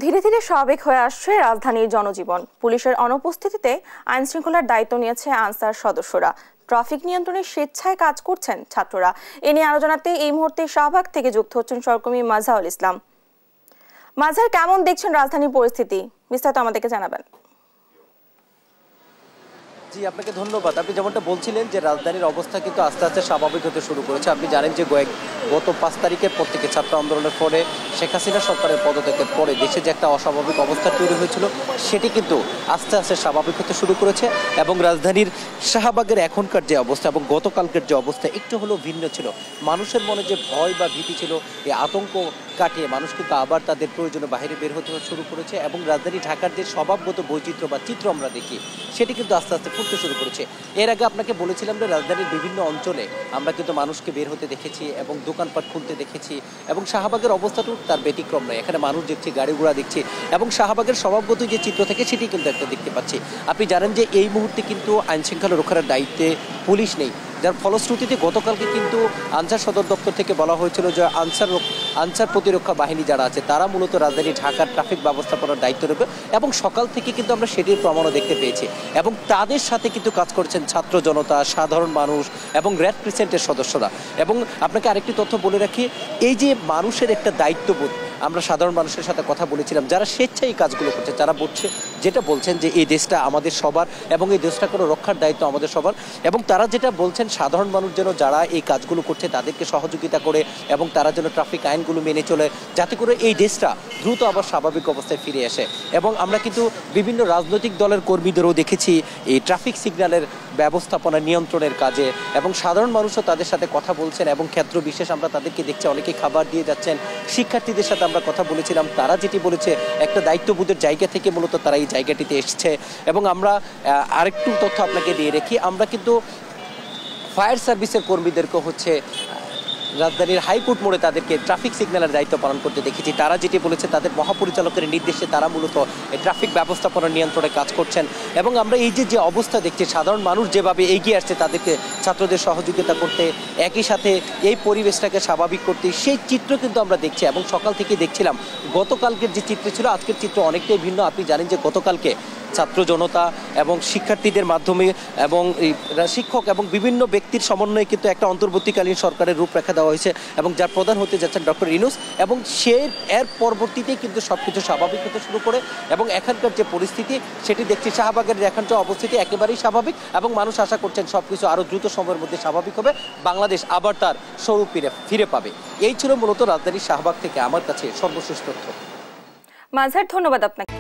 ধীরে ধীরে স্বাভাবিক হয়ে আসছে রাজধানীর জনজীবন। পুলিশের অনুপস্থিতিতে আইন শৃঙ্খলার দায়িত্ব নিয়েছে আনসার সদস্যরা। ট্রাফিক নিয়ন্ত্রণে স্বেচ্ছায় কাজ করছেন ছাত্ররা। এ নিয়ে আরো জানাতে এই মুহূর্তে শাহবাগ থেকে যুক্ত হচ্ছেন সহকর্মী মাজহারুল ইসলাম। মাজহার, কেমন দেখছেন রাজধানীর পরিস্থিতি? বিস্তারিত আমাদেরকে জানাবেন। জি, আপনাকে ধন্যবাদ। আপনি যেমনটা বলছিলেন যে রাজধানীর অবস্থা কিন্তু আস্তে আস্তে স্বাভাবিক হতে শুরু করেছে। আপনি জানেন যে গত 5 তারিখের পর থেকে ছাত্র আন্দোলনের পরে শেখ হাসিনা সরকারের পদত্যাগের পরে দেশে যে একটা অস্বাভাবিক অবস্থা তৈরি হয়েছিল সেটি কিন্তু আস্তে আস্তে স্বাভাবিক হতে শুরু করেছে এবং রাজধানীর শাহবাগের এখনকার যে অবস্থা এবং গতকালকের যে অবস্থা একটু হলেও ভিন্ন ছিল। মানুষের মনে যে ভয় বা ভীতি ছিল, এই আতঙ্ক কাটিয়ে মানুষ কিন্তু আবার তাদের প্রয়োজনে বাইরে বের হতে শুরু করেছে এবং রাজধানী ঢাকার যে স্বভাবগত বৈচিত্র্য বা চিত্র আমরা দেখি সেটি কিন্তু আস্তে আস্তে ফুটতে শুরু করেছে। এর আগে আপনাকে বলেছিলাম যে রাজধানীর বিভিন্ন অঞ্চলে আমরা কিন্তু মানুষকে বের হতে দেখেছি এবং দোকানপাট খুলতে দেখেছি এবং শাহবাগের অবস্থাটাও তার ব্যতিক্রম নয়। এখানে মানুষ দেখছি, গাড়ি ঘোড়া দেখছি এবং শাহবাগের স্বভাবগত যে চিত্র থাকে সেটি কিন্তু একটা দেখতে পাচ্ছি। আপনি জানেন যে এই মুহূর্তে কিন্তু আইন শৃঙ্খলা রক্ষার দায়িত্বে পুলিশ নেই, যার ফলশ্রুতিতে গতকালকে কিন্তু আনসার সদর দপ্তর থেকে বলা হয়েছিল যে আনসার প্রতিরক্ষা বাহিনী যারা আছে তারা মূলত রাজধানী ঢাকার ট্রাফিক ব্যবস্থাপনার দায়িত্ব নেবে এবং সকাল থেকে কিন্তু আমরা সেটির প্রমাণও দেখতে পেয়েছি এবং তাদের সাথে কিন্তু কাজ করছেন ছাত্র জনতা, সাধারণ মানুষ এবং রেড ক্রিসেন্টের সদস্যরা। এবং আপনাকে আরেকটি তথ্য বলে রাখি, এই যে মানুষের একটা দায়িত্ববোধ, আমরা সাধারণ মানুষের সাথে কথা বলেছিলাম যারা স্বেচ্ছায় কাজগুলো করছে, যারা যেটা বলছেন যে এই দেশটা আমাদের সবার এবং এই দেশটা কোনো রক্ষার দায়িত্ব আমাদের সবার এবং তারা যেটা বলছেন সাধারণ মানুষ যেন যারা এই কাজগুলো করছে তাদেরকে সহযোগিতা করে এবং তারা যেন ট্রাফিক আইনগুলো মেনে চলে যাতে করে এই দেশটা দ্রুত আবার স্বাভাবিক অবস্থায় ফিরে আসে। এবং আমরা কিন্তু বিভিন্ন রাজনৈতিক দলের কর্মীদেরও দেখেছি এই ট্রাফিক সিগন্যালের ব্যবস্থাপনা নিয়ন্ত্রণের কাজে এবং সাধারণ মানুষও তাদের সাথে কথা বলছেন এবং ক্ষেত্র বিশেষ আমরা তাদেরকে দেখছি অনেকেই খাবার দিয়ে যাচ্ছেন। শিক্ষার্থীদের সাথে আমরা কথা বলেছিলাম, তারা যেটি বলেছে একটা দায়িত্ববোধের জায়গা থেকে মূলত তারা এই জায়গাটিতে এসছে। এবং আমরা আরেকটু তথ্য আপনাকে দিয়ে রেখি, আমরা কিন্তু ফায়ার সার্ভিসের কর্মীদেরকে রাজধানীর হাইকোর্ট মোড়ে তাদেরকে ট্রাফিক সিগন্যালের দায়িত্ব পালন করতে দেখেছি। তারা যেটি বলেছে তাদের মহাপরিচালকের নির্দেশে তারা মূলত এই ট্রাফিক ব্যবস্থাপনা নিয়ন্ত্রণে কাজ করছেন। এবং আমরা এই যে অবস্থা দেখছি, সাধারণ মানুষ যেভাবে এগিয়ে আসছে তাদেরকে ছাত্রদের সহযোগিতা করতে, একই সাথে এই পরিবেশটাকে স্বাভাবিক করতে, সেই চিত্র কিন্তু আমরা দেখছি এবং সকাল থেকে দেখছিলাম। গতকালকের যে চিত্র ছিল আজকের চিত্র অনেকটাই ভিন্ন। আপনি জানেন যে গতকালকে ছাত্র জনতা এবং শিক্ষার্থীদের মাধ্যমে এবং শিক্ষক এবং বিভিন্ন ব্যক্তির সমন্বয়ে কিন্তু একটা অন্তর্বর্তীকালীন সরকারের রূপরেখা দেওয়া হয়েছে এবং যার প্রধান হতে যাচ্ছেন ডক্টর ইউনূস এবং এর পরবর্তীতে কিন্তু সবকিছু স্বাভাবিক হতে শুরু করে এবং এখানকার যে পরিস্থিতি সেটি দেখছি শাহবাগের এখানকার অবস্থিতি একেবারেই স্বাভাবিক এবং মানুষ আশা করছেন সবকিছু আরও দ্রুত সময়ের মধ্যে স্বাভাবিক হবে, বাংলাদেশ আবার তার স্বরূপ ফিরে পাবে। এই ছিল মূলত রাজধানীর শাহবাগ থেকে আমার কাছে সর্বশেষ তথ্য। মাজহার, ধন্যবাদ আপনাকে।